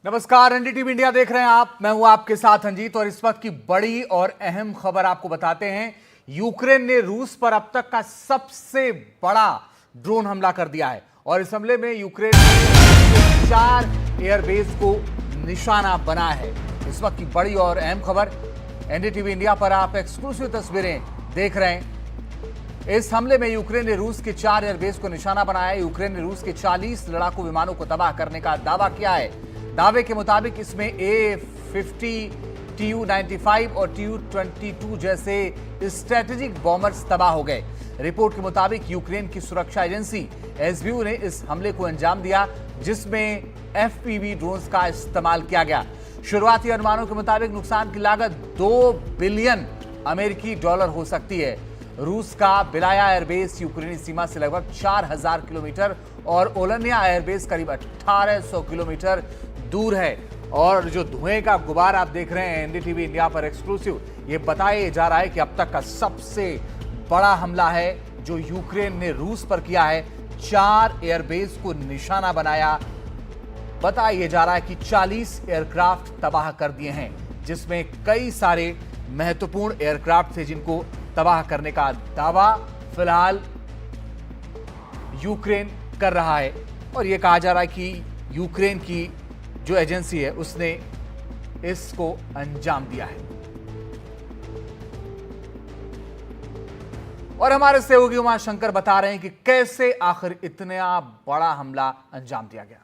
नमस्कार, NDTV India देख रहे हैं आप। मैं हूं आपके साथ अंजीत और इस वक्त की बड़ी और अहम खबर आपको बताते हैं। यूक्रेन ने रूस पर अब तक का सबसे बड़ा ड्रोन हमला कर दिया है और इस हमले में यूक्रेन ने 4 एयरबेस को निशाना बनाया है। इस वक्त की बड़ी और अहम खबर, एनडीटीवी इंडिया पर आप एक्सक्लूसिव तस्वीरें देख रहे हैं। इस हमले में यूक्रेन ने रूस के 4 एयरबेस को निशाना बनाया है। यूक्रेन ने रूस के 40 लड़ाकू विमानों को तबाह करने का दावा किया है। दावे के मुताबिक इसमें A-50, Tu-95 और Tu-22 जैसे स्ट्रेटेजिक बॉम्बर्स तबाह हो गए। रिपोर्ट के मुताबिक यूक्रेन की सुरक्षा एजेंसी एसबीयू ने इस हमले को अंजाम दिया, जिसमें FPV ड्रोन्स का इस्तेमाल किया गया। शुरुआती अनुमानों के मुताबिक नुकसान की लागत $2 बिलियन अमेरिकी डॉलर हो सकती है। रूस का बिलाया एयरबेस यूक्रेनी सीमा से लगभग 4000 किलोमीटर और ओलनिया एयरबेस करीब 1800 किलोमीटर दूर है। और जो धुएं का गुबार आप देख रहे हैं एनडीटीवी इंडिया पर एक्सक्लूसिव, ये बताया जा रहा है कि अब तक का सबसे बड़ा हमला है जो यूक्रेन ने रूस पर किया है। 4 एयरबेस को निशाना बनाया। बताया जा रहा है कि 40 एयरक्राफ्ट तबाह कर दिए हैं, जिसमें कई सारे महत्वपूर्ण एयरक्राफ्ट थे जिनको तबाह करने का दावा फिलहाल यूक्रेन कर रहा है। और यह कहा जा रहा है कि यूक्रेन की जो एजेंसी है उसने इसको अंजाम दिया है। और हमारे सहयोगी उमाशंकर बता रहे हैं कि कैसे आखिर इतना बड़ा हमला अंजाम दिया गया।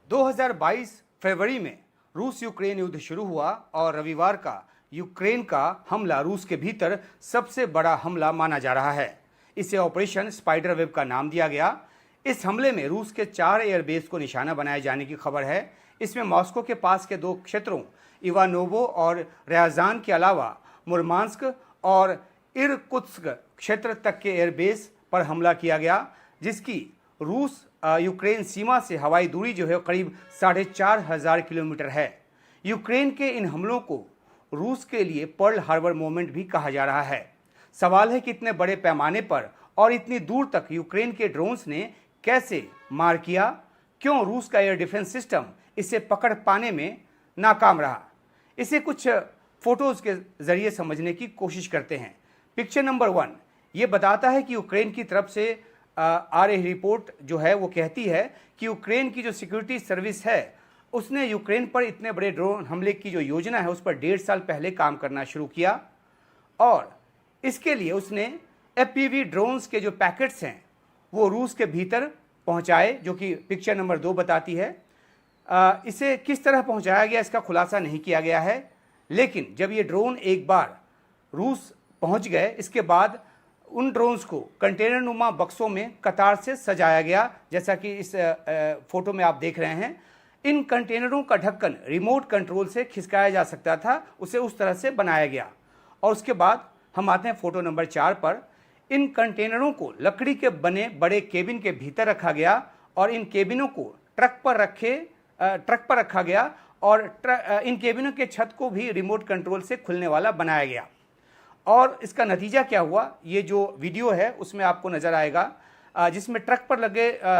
2022 फरवरी में रूस यूक्रेन युद्ध शुरू हुआ और रविवार का यूक्रेन का हमला रूस के भीतर सबसे बड़ा हमला माना जा रहा है। इसे ऑपरेशन स्पाइडर वेब का नाम दिया गया। इस हमले में रूस के 4 एयरबेस को निशाना बनाए जाने की खबर है। इसमें मॉस्को के पास के 2 क्षेत्रों इवानोवो और रयाजान के अलावा मुर्मांस्क और इरकुत्स्क क्षेत्र तक के एयरबेस पर हमला किया गया, जिसकी रूस यूक्रेन सीमा से हवाई दूरी जो है करीब 4500 किलोमीटर है। यूक्रेन के इन हमलों को रूस के लिए पर्ल हार्बर मोमेंट भी कहा जा रहा है। सवाल है कि इतने बड़े पैमाने पर और इतनी दूर तक यूक्रेन के ड्रोन्स ने कैसे मार किया, क्यों रूस का एयर डिफेंस सिस्टम इसे पकड़ पाने में नाकाम रहा। इसे कुछ फोटोज के जरिए समझने की कोशिश करते हैं। पिक्चर नंबर 1 ये बताता है कि यूक्रेन की तरफ से आ रही रिपोर्ट जो है वो कहती है कि यूक्रेन की जो सिक्योरिटी सर्विस है उसने यूक्रेन पर इतने बड़े ड्रोन हमले की जो योजना है उस पर 1.5 साल पहले काम करना शुरू किया और इसके लिए उसने FPV ड्रोन्स के जो पैकेट्स हैं वो रूस के भीतर पहुंचाए, जो कि पिक्चर नंबर 2 बताती है। इसे किस तरह पहुंचाया गया इसका खुलासा नहीं किया गया है, लेकिन जब ये ड्रोन एक बार रूस पहुंच गए इसके बाद उन ड्रोन्स को कंटेनर नुमा बक्सों में कतार से सजाया गया, जैसा कि इस फोटो में आप देख रहे हैं। इन कंटेनरों का ढक्कन रिमोट कंट्रोल से खिसकाया जा सकता था, उसे उस तरह से बनाया गया। और उसके बाद हम आते हैं फोटो नंबर 4 पर। इन कंटेनरों को लकड़ी के बने बड़े केबिन के भीतर रखा गया और इन केबिनों को ट्रक पर रखा गया और इन केबिनों के छत को भी रिमोट कंट्रोल से खुलने वाला बनाया गया। और इसका नतीजा क्या हुआ, ये जो वीडियो है उसमें आपको नजर आएगा, जिसमें ट्रक पर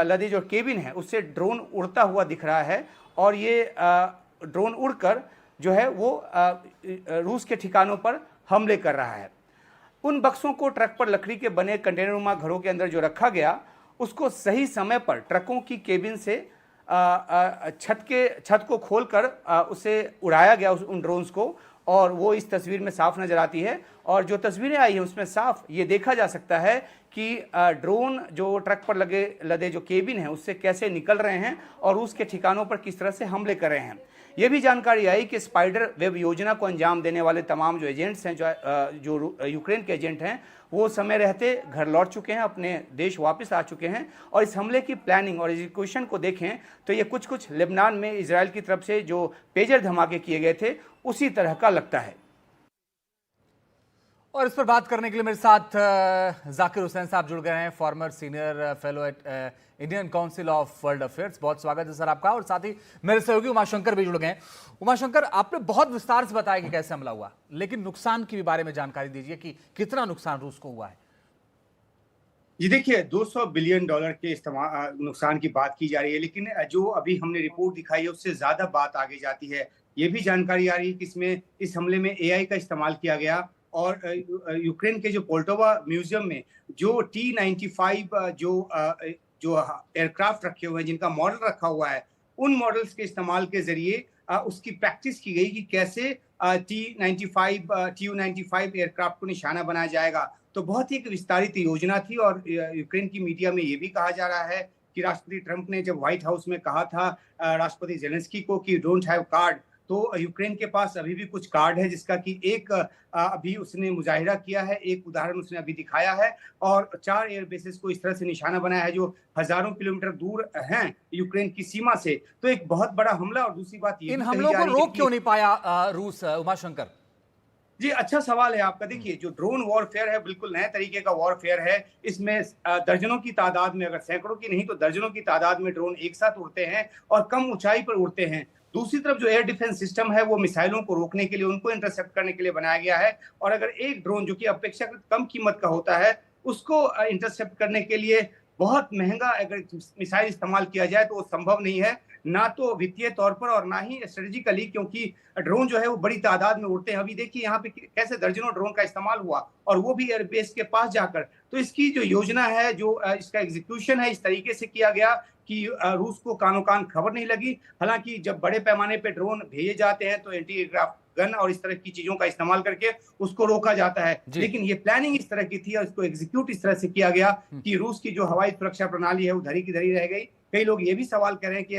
लदे जो केबिन है उससे ड्रोन उड़ता हुआ दिख रहा है और ये ड्रोन उड़कर जो है वो रूस के ठिकानों पर हमले कर रहा है। उन बक्सों को ट्रक पर लकड़ी के बने कंटेनरनुमा घरों के अंदर जो रखा गया उसको सही समय पर ट्रकों की केबिन से छत को खोलकर उसे उड़ाया गया उन ड्रोन्स को, और वो इस तस्वीर में साफ नजर आती है। और जो तस्वीरें आई हैं उसमें साफ ये देखा जा सकता है कि ड्रोन जो ट्रक पर लदे जो केबिन है उससे कैसे निकल रहे हैं और उसके ठिकानों पर किस तरह से हमले कर रहे हैं। ये भी जानकारी आई कि स्पाइडर वेब योजना को अंजाम देने वाले तमाम जो एजेंट्स हैं, जो यूक्रेन के एजेंट हैं, वो समय रहते घर लौट चुके हैं, अपने देश वापस आ चुके हैं। और इस हमले की प्लानिंग और एग्जीक्यूशन को देखें तो ये कुछ लेबनान में इजराइल की तरफ से जो पेजर धमाके किए गए थे उसी तरह का लगता है। और इस पर बात करने के लिए मेरे साथ जाकिर हुसैन साहब जुड़ गए हैं, farmer senior fellow at Indian council of world affairs. बहुत स्वागत है सर आपका। और साथ ही मेरे सहयोगी उमाशंकर भी जुड़ गए हैं। उमाशंकर, आपने बहुत विस्तार से बताया कि कैसे हमला हुआ, लेकिन नुकसान के भी बारे में जानकारी दीजिए कि कितना नुकसान रूस को हुआ है। जी देखिए, $200 बिलियन के नुकसान की बात की जा रही है, लेकिन जो अभी हमने रिपोर्ट दिखाई है उससे ज्यादा बात आगे जाती है। ये भी जानकारी आ रही है कि इसमें इस हमले में एआई का इस्तेमाल किया गया और यूक्रेन के जो पोल्टोवा म्यूजियम में जो T-95 जो एयरक्राफ्ट रखे हुए हैं, जिनका मॉडल रखा हुआ है, उन मॉडल्स के इस्तेमाल के जरिए उसकी प्रैक्टिस की गई कि कैसे TU-95 एयरक्राफ्ट को निशाना बनाया जाएगा। तो बहुत ही एक विस्तारित योजना थी और यूक्रेन की मीडिया में ये भी कहा जा रहा है कि राष्ट्रपति ट्रंप ने जब व्हाइट हाउस में कहा था राष्ट्रपति जेलेंस्की को कि डोंट हैव कार्ड, तो यूक्रेन के पास अभी भी कुछ कार्ड है जिसका कि एक अभी उसने मुजाहिरा किया है, एक उदाहरण उसने अभी दिखाया है और 4 एयर बेसेस को इस तरह से निशाना बनाया है जो हजारों किलोमीटर दूर हैं यूक्रेन की सीमा से। तो एक बहुत बड़ा हमला। और दूसरी बात ये इन भी कही हमलों जा को रही है रोक कि क्यों नहीं पाया रूस, उमाशंकर? जी, अच्छा सवाल है आपका। देखिए, जो ड्रोन वॉरफेयर है बिल्कुल नए तरीके का वॉरफेयर है। इसमें दर्जनों की तादाद में, अगर सैकड़ों की नहीं तो दर्जनों की तादाद में ड्रोन एक साथ उड़ते हैं और कम ऊंचाई पर उड़ते हैं। दूसरी तरफ जो एयर डिफेंस सिस्टम है वो मिसाइलों को रोकने के लिए, उनको इंटरसेप्ट करने के लिए बनाया गया है। और अगर एक ड्रोन जो कि अपेक्षाकृत कम कीमत का होता है उसको इंटरसेप्ट करने के लिए बहुत महंगा अगर मिसाइल इस्तेमाल किया जाए तो वो संभव नहीं है, ना तो वित्तीय तौर पर और ना ही स्ट्रेटेजिकली, क्योंकि ड्रोन जो है वो बड़ी तादाद में उड़ते हैं। अभी देखिए यहाँ पे कैसे दर्जनों ड्रोन का इस्तेमाल हुआ और वो भी एयरबेस के पास जाकर। तो इसकी जो योजना है, जो इसका एग्जीक्यूशन है, इस तरीके से किया गया कि रूस को कानो कान खबर नहीं लगी। हालांकि जब बड़े पैमाने पे ड्रोन भेजे जाते हैं तो एंटी एयरक्राफ्ट गन और इस तरह की चीजों का इस्तेमाल करके उसको रोका जाता है, लेकिन ये प्लानिंग इस तरह की थी और इसको एग्जीक्यूट इस तरह से किया गया कि रूस की जो हवाई सुरक्षा प्रणाली है वो धरी की धरी रह गई। कई लोग ये भी सवाल कर रहे हैं कि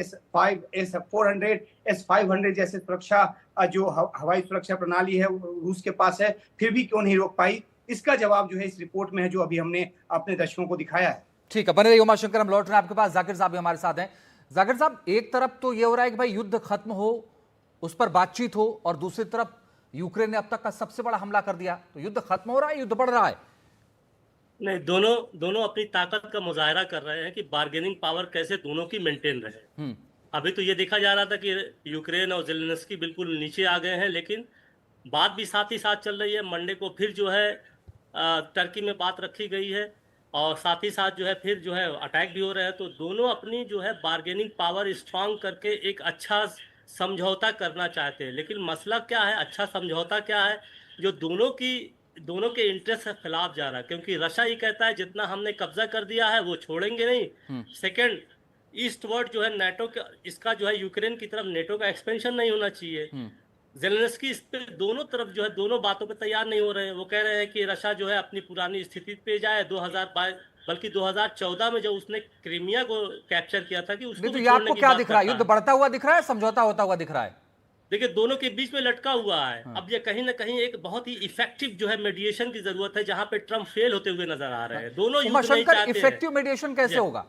S-400, S-500 जैसे सुरक्षा जो हवाई सुरक्षा प्रणाली है रूस के पास है, फिर भी क्यों नहीं रोक पाई। इसका जवाब जो है इस रिपोर्ट में है जो अभी हमने अपने दर्शकों को दिखाया है। ठीक है, बने रहिए उमाशंकर, हम लौट रहे हैं आपके पास। जाकिर साहब भी हमारे साथ हैं। जाकिर साहब, एक तरफ तो ये हो रहा है कि भाई युद्ध खत्म हो, उस पर बातचीत हो, और दूसरी तरफ यूक्रेन ने अब तक का सबसे बड़ा हमला कर दिया। तो युद्ध खत्म हो रहा है, युद्ध बढ़ रहा है? नहीं, दोनों दोनों अपनी ताकत का मुजाहरा कर रहे हैं कि बार्गेनिंग पावर कैसे दोनों की मेंटेन रहे। अभी तो ये देखा जा रहा था कि यूक्रेन और जेलेंस्की बिल्कुल नीचे आ गए हैं, लेकिन बात भी साथ ही साथ चल रही है। मंडे को फिर जो है टर्की में बात रखी गई है और साथ ही साथ जो है फिर जो है अटैक भी हो रहे हैं। तो दोनों अपनी जो है बार्गेनिंग पावर स्ट्रांग करके एक अच्छा समझौता करना चाहते हैं। लेकिन मसला क्या है, अच्छा समझौता क्या है जो दोनों के इंटरेस्ट के खिलाफ जा रहा है। क्योंकि रशिया ये कहता है जितना हमने कब्जा कर दिया है वो छोड़ेंगे नहीं। सेकंड, ईस्ट वर्ड जो है नेटो का, इसका जो है यूक्रेन की तरफ नेटो का एक्सपेंशन नहीं होना चाहिए। जेलेंस्की इस पे दोनों तरफ जो है दोनों बातों पे तैयार नहीं हो रहे हैं। वो कह रहे हैं कि रशिया जो है अपनी पुरानी स्थिति पे जाए। 2022 बल्कि 2014 में जब उसने क्रीमिया को कैप्चर किया था कि उसको नहीं, तो भी ये छोड़ने आपको की क्या बात दिख रहा है? करता युद्ध है। बढ़ता हुआ दिख रहा है, समझौता होता हुआ दिख रहा है? देखिए, दोनों के बीच में लटका हुआ है। अब ये कहीं ना कहीं एक बहुत ही इफेक्टिव जो है मीडिएशन की जरूरत है, जहां पे ट्रम्प फेल होते हुए नजर आ रहे हैं। दोनों युद्ध नहीं उमाशंकर, चाहते हैं। इफेक्टिव मीडिएशन कैसे होगा?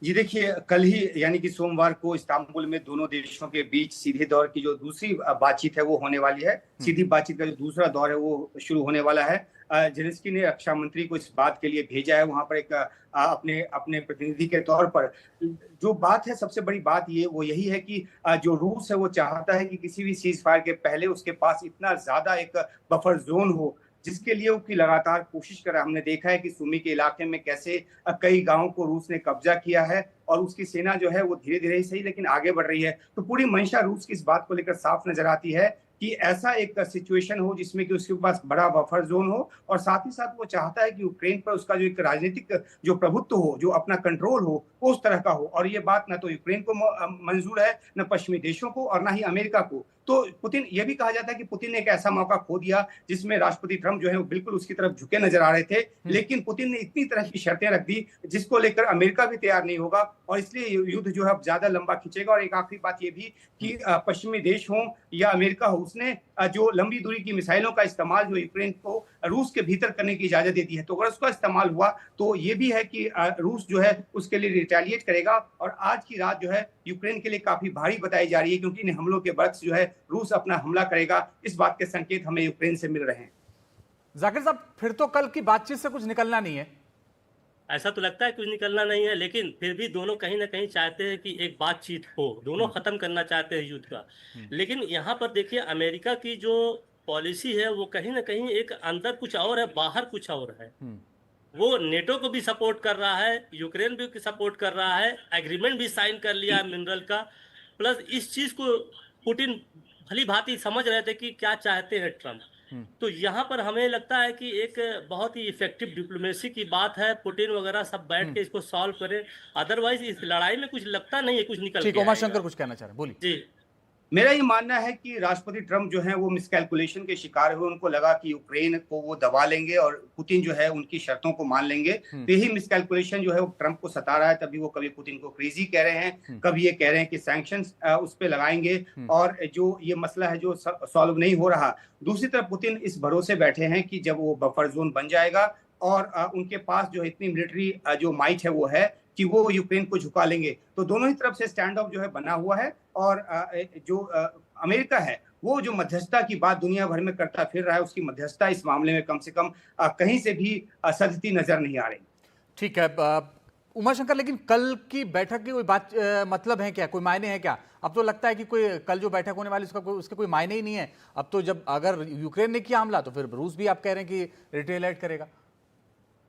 जी देखिए, कल ही यानी कि सोमवार को इस्तांबुल में दोनों देशों के बीच सीधे दौर की जो दूसरी बातचीत है वो होने वाली है। सीधी बातचीत का जो दूसरा दौर है वो शुरू होने वाला है। जेलेंस्की ने रक्षा मंत्री को इस बात के लिए भेजा है वहां पर एक अपने अपने प्रतिनिधि के तौर पर। जो बात है, सबसे बड़ी बात ये वो यही है कि जो रूस है वो चाहता है कि किसी भी सीज फायर के पहले उसके पास इतना ज्यादा एक बफर जोन हो, जिसके लिए उसकी लगातार कोशिश कर रहा है। हमने देखा है कि सुमी के इलाके में कैसे कई गांवों को रूस ने कब्जा किया है और उसकी सेना जो है वो धीरे धीरे ही सही लेकिन आगे बढ़ रही है। तो पूरी मंशा रूस की इस बात को लेकर साफ नजर आती है कि ऐसा एक सिचुएशन हो जिसमें कि उसके पास बड़ा बफर जोन हो और साथ ही साथ वो चाहता है कि यूक्रेन पर उसका जो एक राजनीतिक जो प्रभुत्व हो, जो अपना कंट्रोल हो, वो उस तरह का हो। और ये बात ना तो यूक्रेन को मंजूर है, न पश्चिमी देशों को और ना ही अमेरिका को। तो पुतिन, ये भी कहा जाता है कि पुतिन ने एक ऐसा मौका खो दिया जिसमें राष्ट्रपति ट्रंप जो है वो बिल्कुल उसकी तरफ झुके नजर आ रहे थे, लेकिन पुतिन ने इतनी तरह की शर्तें रख दी जिसको लेकर अमेरिका भी तैयार नहीं होगा और इसलिए युद्ध जो है अब ज्यादा लंबा खींचेगा। और एक आखिरी बात ये भी कि पश्चिमी देश हो या अमेरिका हो, उसने जो लंबी दूरी की मिसाइलों का इस्तेमाल जो यूक्रेन को रूस के भीतर करने की इजाजत दे दी है, तो अगर उसका इस्तेमाल हुआ तो ये भी है कि रूस जो है उसके लिए रिटेलिएट करेगा। और आज की रात जो है यूक्रेन के लिए काफी भारी बताई जा रही है, क्योंकि इन हमलों के बरक्स जो है रूस अपना हमला करेगा। इस बात के संकेत हमें यूक्रेन से मिल रहे हैं। जाकिर साहब, फिर तो कल की बातचीत से कुछ निकलना नहीं है। ऐसा तो लगता है कुछ निकलना नहीं है, लेकिन फिर भी दोनों कहीं ना कहीं चाहते हैं कि एक बातचीत हो। दोनों खत्म करना चाहते हैं युद्ध का। लेकिन यहाँ पर देखिए, अमेरिका की जो पॉलिसी है वो कहीं ना कहीं एक अंदर कुछ और है, बाहर कुछ और है। वो नेटो को भी सपोर्ट कर रहा है, यूक्रेन भी सपोर्ट कर रहा है, एग्रीमेंट भी साइन कर लिया है मिनरल का। प्लस इस चीज को पुतिन भली भांति समझ रहे थे कि क्या चाहते हैं ट्रम्प। तो यहाँ पर हमें लगता है कि एक बहुत ही इफेक्टिव डिप्लोमेसी की बात है, पुतिन वगैरह सब बैठ के इसको सॉल्व करें। अदरवाइज इस लड़ाई में कुछ लगता नहीं है कुछ निकल ठीक, के उमाशंकर आएगा। कुछ कहना चाह रहे हैं, बोलिए। जी मेरा ये मानना है कि राष्ट्रपति ट्रम्प जो है वो मिसकैलकुलेशन के शिकार हुए। उनको लगा कि यूक्रेन को वो दबा लेंगे और पुतिन जो है उनकी शर्तों को मान लेंगे। तो यही मिसकैलकुलेशन जो है वो ट्रम्प को सता रहा है। तभी वो कभी पुतिन को क्रेजी कह रहे हैं, कभी ये कह रहे हैं कि सैंक्शंस उस पर लगाएंगे, और जो ये मसला है जो सॉल्व नहीं हो रहा। दूसरी तरफ पुतिन इस भरोसे बैठे हैं कि जब वो बफर जोन बन जाएगा और उनके पास जो इतनी मिलिट्री जो माइट है वो है कि वो यूक्रेन को झुका लेंगे। तो दोनों ही तरफ से स्टैंड ऑफ जो है बना हुआ है, और जो अमेरिका है वो जो मध्यस्थता की बात दुनिया भर में करता फिर रहा है, उसकी मध्यस्थता इस मामले में कम से कम कहीं से भी सजती नजर नहीं आ रही। ठीक है उमाशंकर, लेकिन कल की बैठक की कोई बात मतलब है क्या, कोई मायने है क्या? अब तो लगता है कि कोई कल जो बैठक होने वाली उसके कोई मायने ही नहीं है। अब तो जब अगर यूक्रेन ने किया हमला तो फिर रूस भी आप कह रहे हैं कि रिटेलिएट करेगा।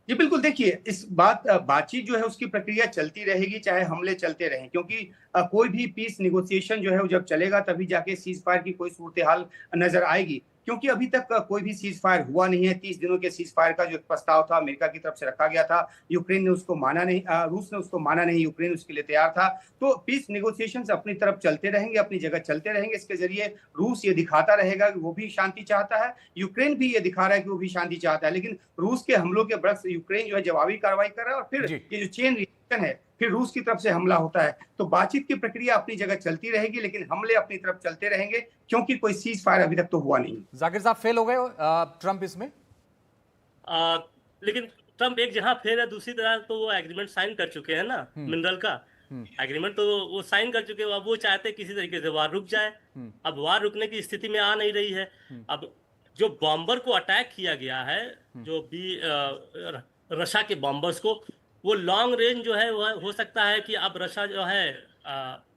जी बिल्कुल, देखिए इस बातचीत जो है उसकी प्रक्रिया चलती रहेगी, चाहे हमले चलते रहें, क्योंकि कोई भी पीस निगोशिएशन जो है वो जब चलेगा तभी जाके सीज फायर की कोई सूरत हाल नजर आएगी। क्योंकि अभी तक कोई भी सीज फायर हुआ नहीं है। 30 दिनों के सीज फायर का जो प्रस्ताव था अमेरिका की तरफ से रखा गया था, यूक्रेन ने उसको माना नहीं, रूस ने उसको माना नहीं, यूक्रेन उसके लिए तैयार था। तो पीस निगोशिएशंस अपनी तरफ चलते रहेंगे, अपनी जगह चलते रहेंगे। इसके जरिए रूस ये दिखाता रहेगा कि वो भी शांति चाहता है, यूक्रेन भी ये दिखा रहा है कि वो भी शांति चाहता है। लेकिन रूस के हमलों के बरस यूक्रेन जो है जवाबी कार्रवाई कर रहा है, और फिर ये जो चेन रिएक्शन है फिर रूस की तरफ से हमला होता है। तो बातचीत की प्रक्रिया अपनी जगह चलती रहेगी, लेकिन हमले अपनी तरफ चलते रहेंगे, क्योंकि कोई सीज फायर अभी तक तो हुआ नहीं। जाकिर साहब, फेल हो गए ट्रम्प इसमें? लेकिन ट्रम्प एक जहां फेल है, दूसरी तरह तो वो एग्रीमेंट साइन कर चुके हैं ना मिनरल का। एग्रीमेंट तो वो साइन कर चुके हैं। अब वो चाहते हैं किसी तरीके से वार रुक जाए। अब वार रुकने की स्थिति में आ नहीं रही है। अब जो बॉम्बर को अटैक किया गया है, जो भी रशिया के बॉम्बर्स को, वो लॉन्ग रेंज जो है वो हो सकता है कि अब रशिया जो है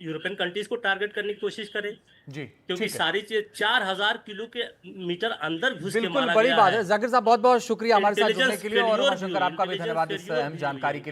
यूरोपियन कंट्रीज को टारगेट करने की कोशिश करे। जी, क्योंकि सारी चीज 4000 किलो के मीटर अंदर घुस के मारा बड़ी गया बात है। है। जाकिर साहब बहुत बहुत शुक्रिया हमारे साथ जुड़ने के लिए, और Intelligence उमाशंकर आपका भी failure, धन्यवाद इस अहम failure जानकारी के लिए।